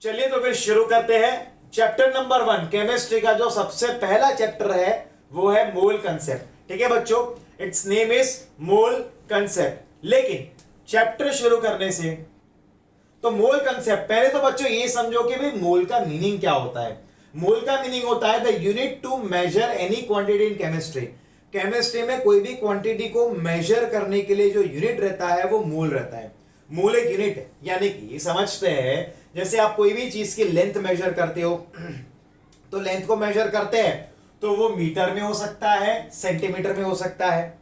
चलिए तो फिर शुरू करते हैं। चैप्टर नंबर 1 केमिस्ट्री का जो सबसे पहला चैप्टर है वो है मोल कंसेप्ट। ठीक है बच्चों, it's name is mole concept. लेकिन चैप्टर शुरू करने से तो मोल कंसेप्ट पहले तो बच्चों ये समझो कि भाई मोल का मीनिंग क्या होता है। मोल का मीनिंग होता है the unit to measure any quantity in chemistry. Chemistry में कोई भी क्वांटिटी को मेजर करने के लिए जो यूनिट रहता है वो मोल रहता है। मोल एक यूनिट है, यानी कि समझते हैं जैसे आप कोई भी चीज की लेंथ मेजर करते हो तो लेंथ को मेजर करते हैं तो वो मीटर में हो सकता है, सेंटीमीटर में हो सकता है।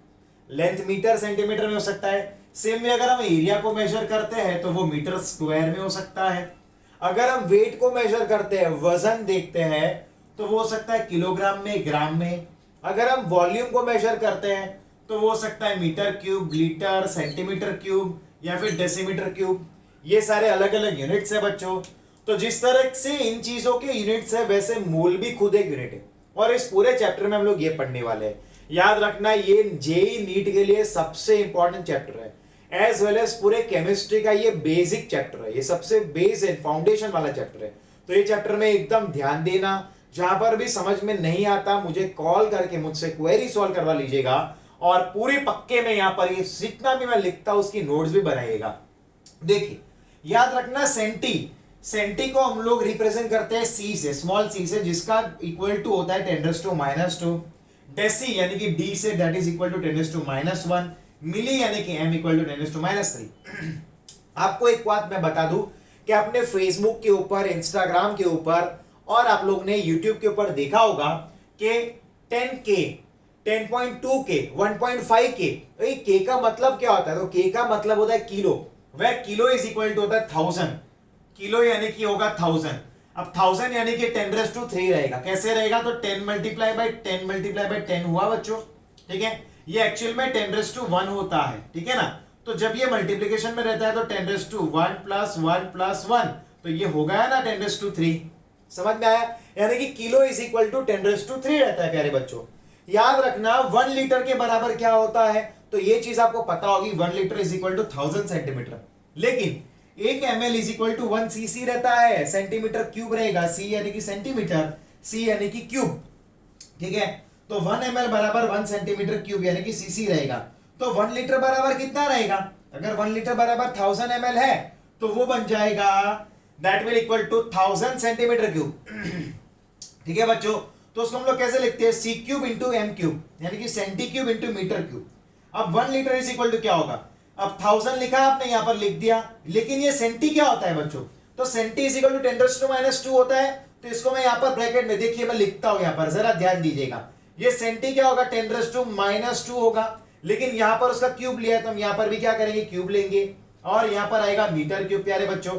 लेंथ मीटर सेंटीमीटर में हो सकता है। सेम वे अगर हम एरिया को मेजर करते हैं तो वो मीटर स्क्वायर में हो सकता है। अगर हम वेट को मेजर करते हैं, वजन देखते हैं, तो वो हो सकता है किलोग्राम में, ग्राम में। अगर हम वॉल्यूम को मेजर करते हैं तो वो हो सकता है metre cube, litre, centimetre cube या फिर डेसीमीटर क्यूब। ये सारे अलग अलग यूनिट्स है बच्चों। तो जिस तरह से इन चीजों के यूनिट्स है वैसे मोल भी खुद एक यूनिट है और इस पूरे चैप्टर में हम लोग ये पढ़ने वाले हैं। याद रखना ये जेई नीट के लिए सबसे इंपॉर्टेंट चैप्टर है, एज वेल एज पूरे केमिस्ट्री का ये बेसिक चैप्टर है। ये सबसे बेस एंड फाउंडेशन वाला चैप्टर है। तो ये चैप्टर में एकदम ध्यान देना। जहां पर भी समझ में नहीं आता मुझे कॉल करके मुझसे क्वेरी सॉल्व करवा लीजिएगा और पूरे पक्के में यहां पर ये जितना भी मैं लिखता हूं उसकी नोट्स भी बनाइएगा। देखिए याद रखना सेंटी को हम लोग रिप्रेजेंट करते हैं सी से, स्मॉल सी से, जिसका इक्वल टू होता है 10⁻²। डेसी यानी कि डी से, दैट इज इक्वल टू 10⁻1। मिली यानी कि m इक्वल टू 10⁻3। आपको एक बात मैं बता दूं कि आपने फेसबुक के ऊपर, इंस्टाग्राम के ऊपर और आप लोग ने यूट्यूब के ऊपर देखा होगा कि 10K, 10.2K, 1.5K। के का मतलब क्या होता है? तो के का मतलब होता है किलो। वह किलो इज इक्वल टू होता है 1000। किलो यानी कि होगा 1000। अब 1000 यानी कि 10⁻³ रहेगा। कैसे रहेगा? तो 10 मल्टीप्लाई बाय 10 मल्टीप्लाई बाय 10 हुआ बच्चों। ठीक है, ये एक्चुअल में 10⁻1 होता है। ठीक है ना, तो जब ये मल्टीप्लिकेशन में रहता है तो 10⁻1 प्लस 1 प्लस 1, तो ये हो गया ना 10⁻3। समझ में आया? यानी कि किलो इज इक्वल टू 10⁻3 रहता है प्यारे बच्चों। याद रखना 1 लीटर के बराबर क्या होता है, तो ये चीज आपको पता होगी। 1 litre is equal to 1000 centimetre. लेकिन 1 ml is equal to 1 cc रहता है। सेंटीमीटर क्यूब रहेगा, सी यानी कि सेंटीमीटर, सी यानी कि क्यूब। ठीक है, तो 1 ml बराबर 1 सेंटीमीटर क्यूब यानी कि cc रहेगा। तो 1 लीटर बराबर कितना रहेगा? अगर 1 लीटर बराबर 1000 ml है तो वो बन जाएगा that will equal to 1000 centimetre cube. ठीक है बच्चों, तो उसको हम लोग कैसे लिखते हैं? C cube into m cube यानी कि centi cube into metre cube. अब 1 लीटर इज इक्वल टू क्या होगा? अब 1000 लिखा आपने यहां पर लिख दिया, लेकिन ये सेंटी क्या होता है बच्चों? तो सेंटी इज इक्वल टू 10⁻² होता है। तो इसको मैं यहां पर ब्रैकेट में देखिए मैं लिखता हूं, यहां पर जरा ध्यान दीजिएगा। ये सेंटी क्या होगा? 10⁻² होगा, लेकिन यहां पर उसका क्यूब लिया है तो हम यहां पर भी क्या करेंगे? क्यूब लेंगे और यहां पर आएगा मीटर क्यूब प्यारे बच्चों।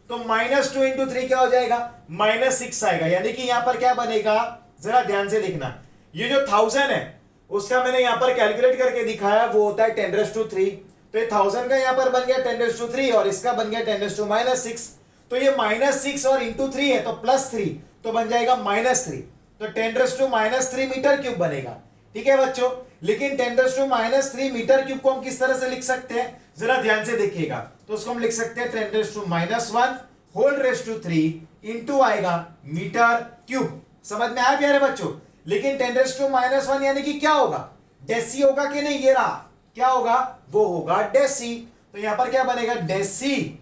तो -2 इंटू 3 क्या हो जाएगा? -6 आएगा। यानी कि यहां पर क्या बनेगा? जरा ध्यान से देखना, ये जो 1000 है उसका मैंने यहां पर कैलकुलेट करके दिखाया, वो होता है 10⁻3। तो ये 1000 का यहां पर बन गया 10⁻3 और इसका बन गया 10⁻6। तो ये -6 और इंटू 3 है तो +3, तो बन जाएगा -3। तो 10⁻³ मीटर क्यूब बनेगा। ठीक है बच्चों, लेकिन 10⁻³ मीटर क्यूब को हम किस तरह से लिख सकते हैं? जरा ध्यान से देखिएगा। तो उसको हम लिख सकते हैं 10⁻1 होल रेस टू 3 इंटू आएगा मीटर क्यूब। समझ में आया प्यारे बच्चों? लेकिन 10⁻1 यानी कि क्या होगा? डेसी होगा कि नहीं? ये रहा, क्या होगा? वो होगा डेसी। तो यहां पर क्या बनेगा? डेसी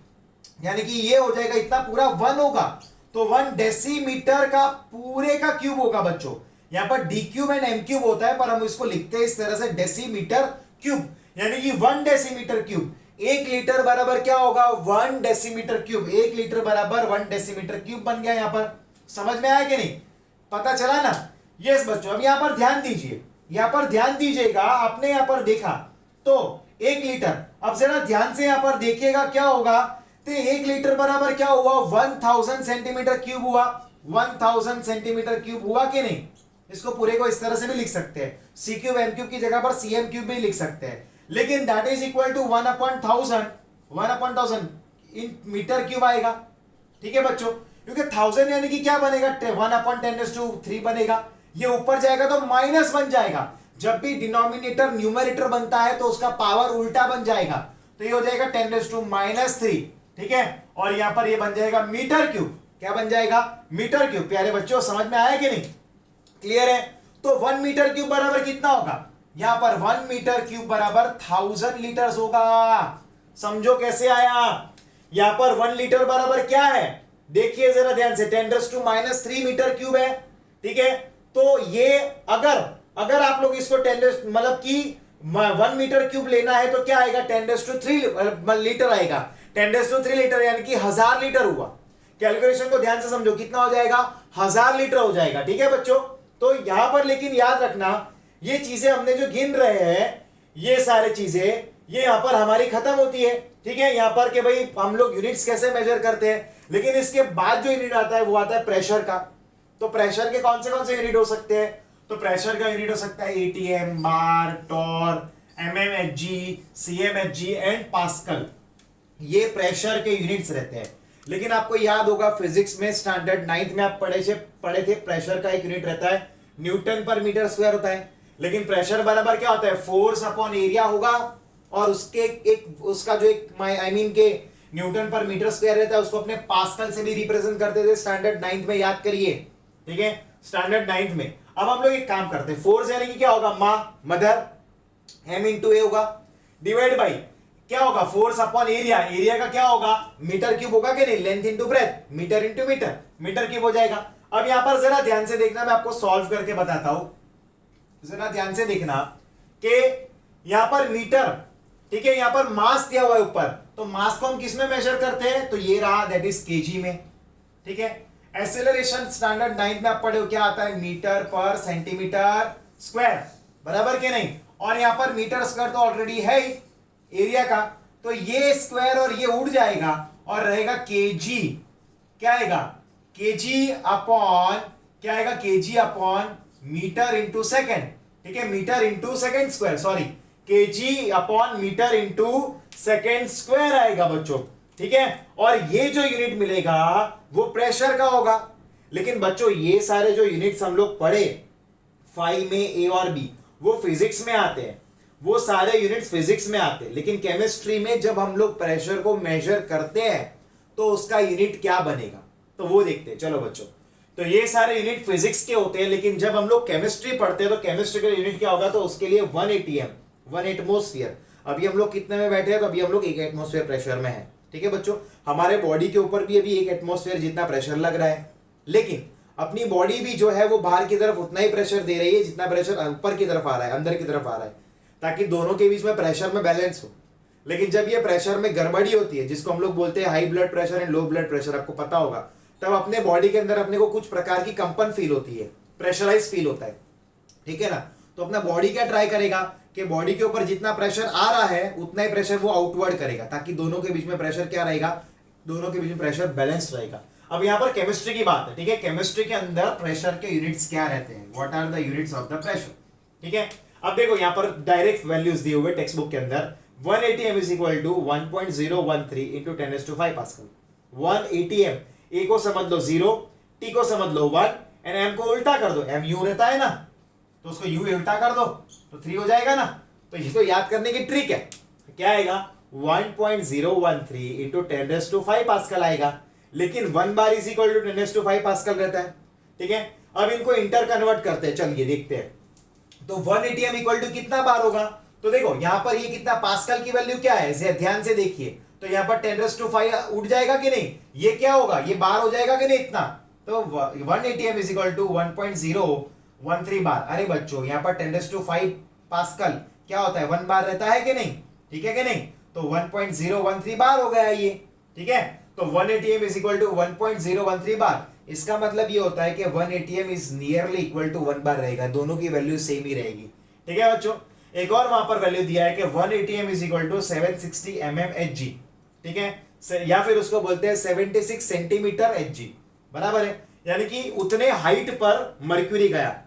यानी कि ये हो जाएगा, इतना पूरा 1 होगा तो 1 डेसीमीटर का पूरे का क्यूब होगा बच्चों। यहां पर d cube and m cube होता है पर हम इसको लिखते हैं इस तरह से, डेसीमीटर क्यूब यानी कि 1 डेसीमीटर क्यूब। 1 लीटर बराबर क्या होगा? 1 डेसीमीटर क्यूब। 1 लीटर बराबर 1 डेसीमीटर क्यूब बन गया। यहां पर समझ में आया कि नहीं? पता चला ना? यस बच्चों, अब यहां पर ध्यान दीजिए, यहां पर ध्यान दीजिएगा। आपने यहां पर देखा तो 1 लीटर, अब जरा ध्यान से यहां पर देखिएगा क्या होगा? तो 1 लीटर बराबर क्या हुआ? 1000 सेंटीमीटर क्यूब हुआ। 1000 सेंटीमीटर क्यूब हुआ कि नहीं? इसको पूरे को इस तरह से भी लिख सकते हैं, सी क्यूब एम क्यूब की जगह पर सी एम क्यूब भी लिख सकते हैं। लेकिन that is equal to 1/1000 in metre cube आएगा। ठीक है बच्चों, क्योंकि 1000 यानी कि क्या बनेगा? 1/10⁻³ बनेगा। ये ऊपर जाएगा तो माइनस बन जाएगा। जब भी डिनोमिनेटर न्यूमरेटर बनता है तो उसका पावर उल्टा बन जाएगा, तो ये हो जाएगा 10⁻³ ठीक है, और यहां पर ये बन जाएगा मीटर क्यूब। क्या बन जाएगा, मीटर क्यूब। प्यारे बच्चों समझ में आया कि नहीं, क्लियर है। तो 1 मीटर क्यूब बराबर कितना होगा, यहां पर 1 मीटर क्यूब बराबर 1000 लीटर्स होगा। समझो कैसे आया, यहां पर 1 लीटर बराबर क्या है, देखिए जरा ध्यान से, 10⁻³ मीटर क्यूब है, ठीक है। तो ये अगर आप लोग इसको 10 मतलब कि 1 मीटर क्यूब लेना है तो क्या आएगा, 10⁻³ लीटर आएगा। 10⁻³ लीटर यानी कि 1000 लीटर हुआ। कैलकुलेशन को ध्यान से समझो, कितना हो जाएगा, 1000 लीटर हो जाएगा, ठीक है बच्चों। तो यहां पर लेकिन याद रखना, ये चीजें हमने जो गिन रहे हैं, ये सारी चीजें ये यहां पर हमारी खत्म होती है, ठीक है। यहां पर कि भाई हम लोग यूनिट्स कैसे मेजर करते हैं, लेकिन इसके बाद जो यूनिट आता है वो आता है प्रेशर का। तो प्रेशर के कौन से यूनिट हो सकते हैं, तो प्रेशर का यूनिट हो सकता है एटीएम, बार, टॉर, एमएमएचजी, सीएमएचजी एंड पास्कल। ये प्रेशर के यूनिट्स रहते हैं। लेकिन आपको याद होगा फिजिक्स में स्टैंडर्ड 9th में आप पढ़े थे प्रेशर का एक यूनिट रहता है न्यूटन पर मीटर स्क्वायर होता है। लेकिन प्रेशर बराबर क्या होता है, फोर्स अपॉन एरिया होगा, और उसका जो एक आई मीन के न्यूटन पर मीटर स्क्वायर रहता है उसको अपने पास्कल से भी रिप्रेजेंट करते थे स्टैंडर्ड 9th में, याद करिए, ठीक है, स्टैंडर्ड 9th में। अब हम लोग एक काम करते हैं, फोर्स यानी कि क्या होगा, मदर, m इंटू ए होगा, डिवाइड बाई क्या होगा, फोर्स अपॉन एरिया, एरिया का क्या होगा, मीटर क्यूब होगा कि नहीं, length into breadth, metre into metre, metre cube हो जाएगा। अब यहां पर जरा ध्यान से देखना, मैं आपको सॉल्व करके बताता हूं, जरा ध्यान से देखना कि यहां पर मीटर, ठीक है, यहां पर मास दिया हुआ है ऊपर, तो मास को हम किस में मेजर करते हैं, तो ये रहा, दैट इज केजी में, ठीक है। एक्सेलरेशन स्टैंडर्ड 9th में आप पढ़े हो, क्या आता है, मीटर पर सेंटीमीटर स्क्वायर, बराबर के नहीं। और यहां पर मीटर स्क्वायर तो ऑलरेडी है ही एरिया का, तो ये स्क्वायर और ये उड़ जाएगा और रहेगा केजी, क्या आएगा, केजी अपॉन, क्या आएगा, kg upon metre into second, ठीक है, metre into second square, sorry, kg upon metre into second square आएगा बच्चों, ठीक है। और ये जो यूनिट मिलेगा वो प्रेशर का होगा। लेकिन बच्चों ये सारे जो यूनिट्स हम लोग पढ़े 5 में, ए और बी, वो फिजिक्स में आते हैं, वो सारे यूनिट्स फिजिक्स में आते हैं। लेकिन केमिस्ट्री में जब हम लोग प्रेशर को मेजर करते हैं तो उसका यूनिट क्या बनेगा, तो वो देखते हैं। चलो बच्चों, तो ये सारे यूनिट फिजिक्स के होते हैं, लेकिन जब हम लोग केमिस्ट्री पढ़ते हैं तो केमिस्ट्री का यूनिट क्या होगा, तो उसके लिए 1 एटीएम, 1 एटमोस्फियर। अभी हम लोग कितने में बैठे हैं, तो अभी हम लोग 1 एटमोस्फियर प्रेशर में है, ठीक है बच्चों। हमारे बॉडी के ऊपर भी अभी 1 एटमोस्फियर जितना प्रेशर लग रहा है, लेकिन अपनी बॉडी भी जो है वो बाहर की तरफ उतना ही प्रेशर दे रही है जितना प्रेशर ऊपर की तरफ आ रहा है, अंदर की तरफ आ रहा है, ताकि दोनों के बीच में प्रेशर में बैलेंस हो। लेकिन जब ये प्रेशर में गड़बड़ी होती है, जिसको हम लोग बोलते हैं high blood pressure and low blood pressure, आपको पता होगा, तब अपने बॉडी के अंदर अपने को कुछ प्रकार की कंपन फील होती है, प्रेशराइज फील होता है, ठीक है ना। तो अपना बॉडी क्या ट्राई करेगा कि बॉडी के ऊपर जितना प्रेशर आ रहा है उतना ही प्रेशर वो आउटवर्ड करेगा, ताकि दोनों के बीच में प्रेशर क्या रहेगा, दोनों के बीच में प्रेशर बैलेंस रहेगा। अब यहाँ पर केमिस्ट्री की बात है, ठीक है, केमिस्ट्री के अंदर प्रेशर के यूनिट्स क्या रहते हैं, what are the units of the pressure, ठीक है। अब देखो यहाँ पर डायरेक्ट वैल्यूज दिए हुए टेक्स्ट बुक के अंदर, 1 atm is equal to 1.013 into 10⁻⁵ pascal. 1 atm, A को समझ लो 0, टी को समझ लो 1, एंड एम को उल्टा कर दो, एम यू रहता है ना, तो उसको यू उल्टा कर दो तो 3 हो जाएगा ना। तो इसको याद करने की ट्रिक है, क्या आएगा, 1.013 इंटू 10⁵ पास्कल आएगा। लेकिन 1 bar is equal to 10⁵ pascal रहता है, ठीक है। अब इनको इंटर कन्वर्ट करते हैं, चलिए देखते हैं। तो 1 atm इक्वल टू कितना बार होगा, तो देखो यहां पर ये कितना, पास्कल की वैल्यू क्या है, ध्यान से देखिए, तो यहां पर 10⁵ उठ जाएगा कि नहीं, ये क्या होगा, ये बार हो जाएगा कि नहीं इतना, तो 1 atm इज इक्वल टू 1.013 बार। अरे बच्चों यहाँ पर 10⁵ पास्कल क्या होता है, 1 बार रहता है कि नहीं, ठीक है कि नहीं, तो 1.013 बार हो गया ये, ठीक है। तो 1 atm is equal to 1.013 bar, इसका मतलब ये होता है कि 1 atm is nearly equal to 1 bar रहेगा, दोनों की वैल्यू सेम ही रहेगी, ठीक है बच्चों। एक और वहां पर वैल्यू दिया है कि 1 atm is equal to 760 mmHg, ठीक है, या फिर उसको बोलते हैं 76 सेंटीमीटर Hg, बराबर है। यानी कि उतने हाइट पर मर्क्यूरी गया।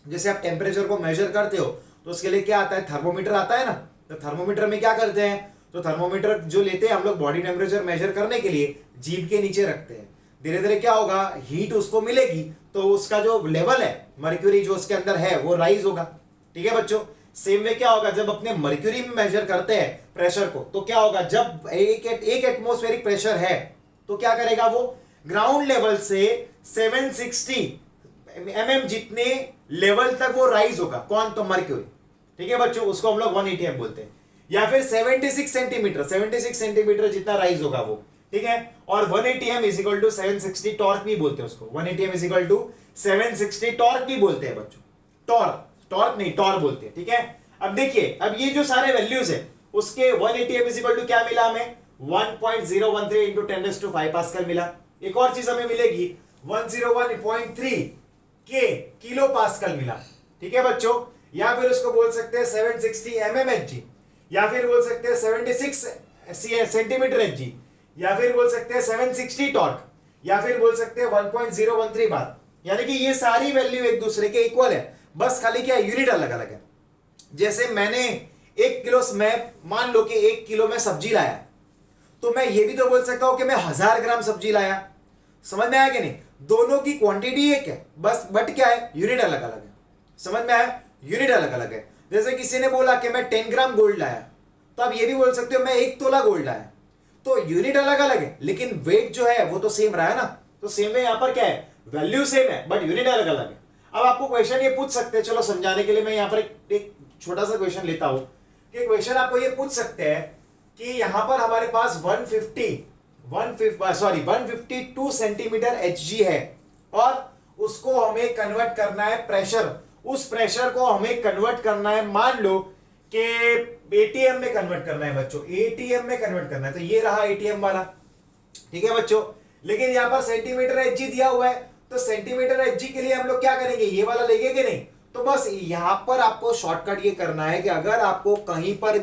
जैसे आप टेम्परेचर को मेजर करते हो तो उसके लिए क्या आता है, थर्मोमीटर आता है ना, तो थर्मोमीटर में क्या करते हैं, तो थर्मोमीटर जो लेते हैं हम लोग बॉडी टेम्परेचर मेजर करने के लिए जीभ के नीचे रखते हैं। धीरे धीरे क्या होगा, हीट उसको मिलेगी तो उसका जो लेवल है मर्क्यूरी जो उसके अंदर है वो राइज होगा, ठीक है बच्चों। सेम वे क्या होगा, जब अपने मर्क्यूरी में मेजर करते हैं प्रेशर को, तो क्या होगा, जब एक एटमॉस्फेरिक प्रेशर है तो क्या करेगा, वो ग्राउंड लेवल से 760 mm जितने लेवल तक वो राइज होगा, कौन? तो मर्क्यूरी। ठीक है बच्चों, उसको हम लोग 1 ATM बोलते हैं। या फिर 76 सेंटीमीटर जितना राइज होगा वो, ठीक है। और 1 ATM is equal to 760 torque भी बोलते हैं उसको। 1 ATM is equal to 760 torque भी बोलते हैं बच्चों। टॉर्क नहीं, टॉर्क बोलते हैं, ठीक है। अब देखिए, अब ये जो सारे वैल्यूज है उसके 1 ATM इज इक्वल टू क्या मिला हमें? 1.013 इंटू 10⁵ पास्कल मिला। एक और चीज हमें मिलेगी 101.3 के किलो पास्कल मिला, ठीक है बच्चों। या फिर उसको बोल सकते हैं 760 mmHg, या फिर बोल सकते हैं 76 सेंटीमीटर Hg, या फिर बोल सकते हैं 760 टॉर्क, या फिर बोल सकते हैं 1.013 बार। यानी कि ये सारी वैल्यू एक दूसरे के इक्वल है, बस खाली क्या यूनिट अलग अलग है। जैसे मैंने 1 किलो में, मान लो कि 1 किलो में सब्जी लाया, तो मैं ये भी तो बोल सकता हूं कि मैं 1000 ग्राम सब्जी लाया। समझ में आया कि नहीं? दोनों की क्वांटिटी एक है, बस बट क्या है? यूनिट अलग अलग है। समझ में आया? यूनिट अलग अलग है। जैसे किसी ने बोला कि मैं 10 ग्राम गोल्ड लाया, तो आप ये भी बोल सकते हो मैं 1 तोला गोल्ड लाया। तो यूनिट अलग अलग है, लेकिन वेट जो है वो तो सेम रहा है ना। तो सेम है, यहां पर क्या है? वैल्यू सेम है बट यूनिट अलग अलग है। अब आपको क्वेश्चन ये पूछ सकते हैं, चलो समझाने के लिए मैं यहां पर एक छोटा सा क्वेश्चन लेता हूं कि क्वेश्चन आपको ये पूछ सकते हैं कि यहां पर हमारे पास 152 सेंटीमीटर Hg है और उसको हमें कन्वर्ट करना है प्रेशर। उस प्रेशर को हमें कन्वर्ट करना है, मान लो कि एटीएम में कन्वर्ट करना है बच्चों, एटीएम में कन्वर्ट करना है। तो ये रहा एटीएम वाला, ठीक है बच्चों। लेकिन यहां पर सेंटीमीटर Hg दिया हुआ है, तो सेंटीमीटर Hg के लिए हम लोग क्या करेंगे? ये वाला लेंगे कि नहीं? तो बस यहां पर आपको शॉर्टकट ये करना है कि अगर आपको कहीं पर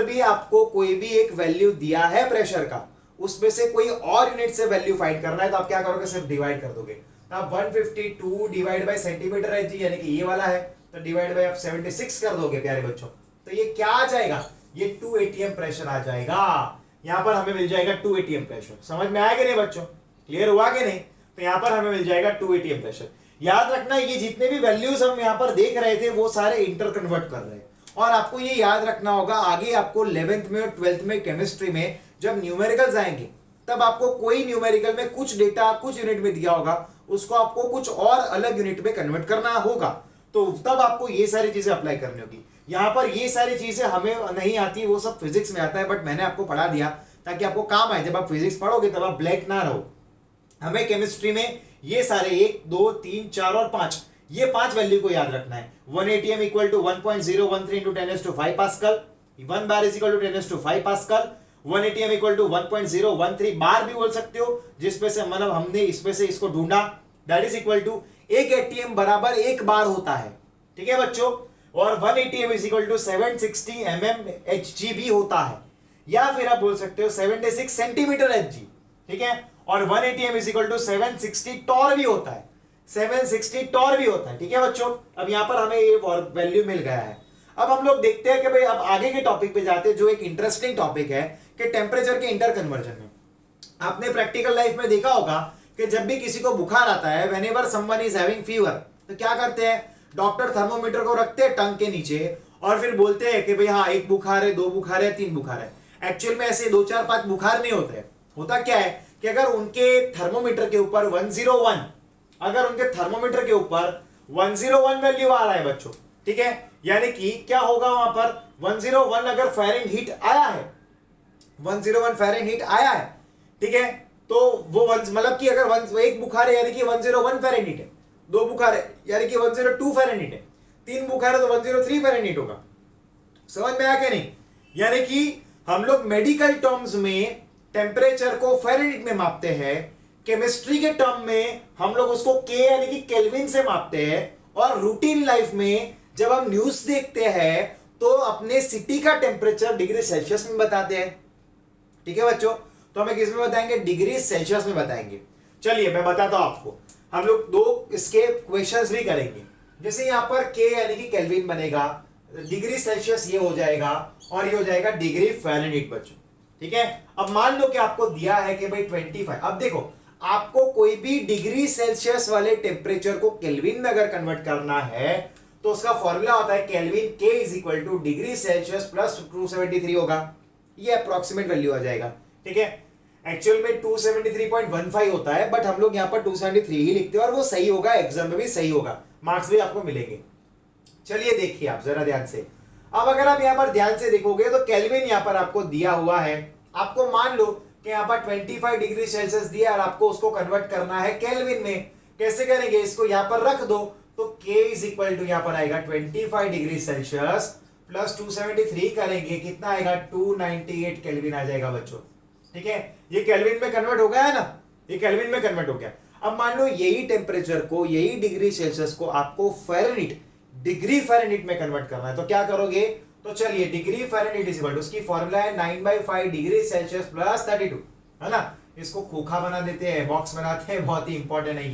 भी आपको कोई भी एक वैल्यू दिया है प्रेशर का, उसमें से कोई और यूनिट से वैल्यू फाइंड करना है, तो आप क्या करोगे? सिर्फ डिवाइड कर दोगे। आप 152 डिवाइड बाय सेंटीमीटर Hg यानी कि ये वाला है, तो डिवाइड बाय आप 76 कर दोगे प्यारे बच्चों। तो ये क्या आ जाएगा? ये 2 ATM प्रेशर आ जाएगा। यहां पर हमें मिल जाएगा 2 ATM प्रेशर। समझ में आया कि नहीं बच्चों? क्लियर हुआ कि नहीं? तो यहां पर हमें मिल जाएगा 2 ATM प्रेशर। याद रखना, ये जितने भी वैल्यूज हम यहां पर देख रहे थे वो सारे इंटर कन्वर्ट कर रहे हैं। और आपको ये याद रखना होगा, आगे आपको 11th में और 12th में केमिस्ट्री में जब न्यूमेरिकल्स आएंगे, तब आपको कोई न्यूमेरिकल में कुछ डेटा कुछ यूनिट में दिया होगा, उसको आपको कुछ और अलग यूनिट में कन्वर्ट करना होगा। तो तब आपको ये सारी चीजें अप्लाई करनी होगी। यहां पर ये सारी चीजें हमें नहीं आती, वो सब फिजिक्स में आता है, बट मैंने आपको पढ़ा दिया ताकि आपको काम आए। जब आप फिजिक्स पढ़ोगे तब आप ब्लैक ना रहो। हमें केमिस्ट्री में ये सारे 1 2 3 4 और 5, ये 5 वैल्यू को याद रखना है। 1 ATM equal to 1.013 into 10⁵ pascal, 1 bar is equal to 10⁵ pascal. 1 ATM equal to 1.013 bar भी बोल सकते हो, जिसमें से मतलब हमने इसमें से इसको ढूंढा, that is equal to 1 ATM बराबर 1 बार होता है, ठीक है बच्चों। और 1 ATM is equal to 760 mmHg भी होता है, या फिर आप बोल सकते हो 76 सेंटीमीटर Hg, ठीक है। और 1 ATM is equal to 760 torr भी होता है, 760 टॉर भी होता है, ठीक है बच्चों। अब यहां पर हमें ये वैल्यू मिल गया है। अब हम लोग देखते हैं कि भाई अब आगे के टॉपिक पे जाते हैं, जो एक इंटरेस्टिंग टॉपिक है कि टेम्परेचर के इंटर कन्वर्जन में। आपने प्रैक्टिकल लाइफ में देखा होगा कि जब भी किसी को बुखार आता है, whenever someone is having fever, तो क्या करते हैं? डॉक्टर थर्मोमीटर को रखते हैं टंग के नीचे और फिर बोलते हैं कि भाई हाँ 1 बुखार है, 2 बुखार है, 3 बुखार है। एक्चुअल में ऐसे 2 4 5 बुखार नहीं होते। होता क्या है कि अगर उनके थर्मोमीटर के ऊपर 101, अगर उनके थर्मोमीटर के ऊपर 101 वैल्यू आ रहा है बच्चों, ठीक है, यानी कि क्या होगा वहां पर 101 अगर फ़ारेनहीट आया है, 101 फ़ारेनहीट आया है, ठीक है, तो वो मतलब कि अगर 1 बुखार है यानी कि 101 फ़ारेनहीट है, 2 बुखार है यानी कि 102 फ़ारेनहीट है, 3 बुखार है तो 103 फ़ारेनहीट होगा। समझ में आया कि नहीं? यानी कि हम लोग मेडिकल टर्म्स में टेम्परेचर को फ़ारेनहीट में मापते हैं, केमिस्ट्री के टर्म में हम लोग उसको के यानी कि केल्विन से मापते हैं, और रूटीन लाइफ में जब हम न्यूज देखते हैं तो अपने सिटी का टेम्परेचर डिग्री सेल्सियस में बताते हैं, ठीक है बच्चों। तो हमें किस में बताएंगे? डिग्री सेल्सियस में बताएंगे। चलिए मैं बताता हूं आपको, हम लोग 2 इसके क्वेश्चंस भी करेंगे। जैसे यहां पर के यानी कि केल्विन बनेगा, डिग्री सेल्सियस ये हो जाएगा, और ये हो जाएगा डिग्री फ़ारेनहीट बच्चों, ठीक है। अब मान लो कि आपको दिया है कि भाई 25, अब देखो आपको कोई भी डिग्री सेल्सियस वाले टेम्परेचर को केल्विन में अगर कन्वर्ट करना है तो उसका फॉर्मूला होता है केल्विन के is equal two degree Celsius plus 273 होगा। ये अप्रोक्सीमेट वैल्यू आ जाएगा, ठीक है। एक्चुअल में 273.15 होता है, बट हम लोग यहाँ पर 273 ही लिखते हैं और वो सही होगा, एग्जाम में भी सही होगा, मार्क्स भी आपको मिलेंगे। चलिए देखिए आप जरा ध्यान से। अब अगर आप यहाँ पर ध्यान से देखोगे तो केल्विन यहाँ पर आपको दिया हुआ है। आपको मान लो कि यहाँ पर 25 डिग्री सेल्सियस दिया और आपको उसको कन्वर्ट करना है केल्विन में। कैसे करेंगे, इसको यहाँ पर रख दो तो K इज इक्वल टू यहाँ पर आएगा 25 डिग्री सेल्सियस प्लस 273 करेंगे, कितना आएगा 298 केल्विन आ जाएगा बच्चों। ठीक है, ये केल्विन में कन्वर्ट हो गया है ना, ये केल्विन में कन्वर्ट हो गया। अब मान लो यही टेम्परेचर को, यही डिग्री सेल्सियस को आपको फ़ारेनहीट, डिग्री फ़ारेनहीट में कन्वर्ट करना है, तो क्या करोगे, तो चलिए degree Fahrenheit is equal to, उसकी फॉर्मूला है 9/5 डिग्री सेल्सियस प्लस 32, है ना। इसको खोखा बना देते हैं, बॉक्स बनाते हैं, बहुत ही इंपॉर्टेंट है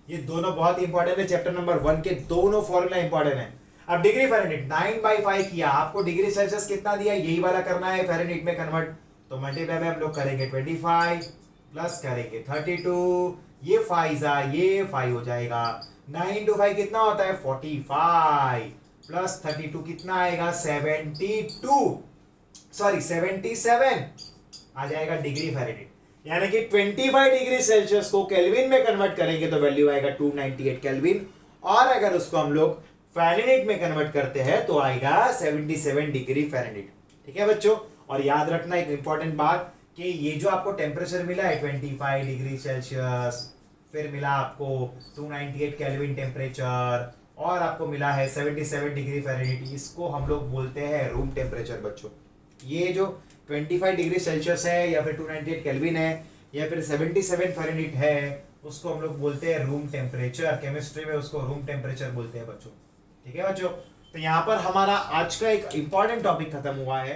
ये दोनों बहुत ही इंपॉर्टेंट है। चैप्टर नंबर 1 के दोनों फॉर्मूला इंपॉर्टेंट है। अब डिग्री फ़ारेनहीट 9/5 किया, आपको डिग्री सेल्सियस कितना दिया, यही वाला करना है फ़ारेनहीट में कन्वर्ट, तो मल्टीप्लाई में हम लोग करेंगे 25 प्लस करेंगे 32, ये 5 हो जाएगा, 9 into 5 कितना होता है 45 प्लस 32 कितना आएगा 77 आ जाएगा डिग्री फ़ारेनहीट। यानी कि 25 डिग्री सेल्सियस को केल्विन में कन्वर्ट करेंगे तो वैल्यू आएगा 298 केल्विन, और अगर उसको हम लोग फ़ारेनहीट में कन्वर्ट करते हैं तो आएगा 77 डिग्री फ़ारेनहीट। ठीक है बच्चों, और याद रखना एक इंपॉर्टेंट बात कि ये जो आपको टेम्परेचर मिला है 25 डिग्री सेल्सियस, फिर मिला आपको 298 केल्विन टेम्परेचर, और आपको मिला है 77 डिग्री फ़ारेनहीट, इसको हम लोग बोलते हैं रूम टेम्परेचर बच्चों। ये जो 25 डिग्री सेल्सियस है या फिर 298 केल्विन है या फिर 77 फ़ारेनहीट है, उसको हम लोग बोलते हैं रूम टेम्परेचर। केमिस्ट्री में उसको रूम टेम्परेचर बोलते हैं बच्चों। ठीक है बच्चों, तो यहाँ पर हमारा आज का एक इंपॉर्टेंट टॉपिक खत्म हुआ है।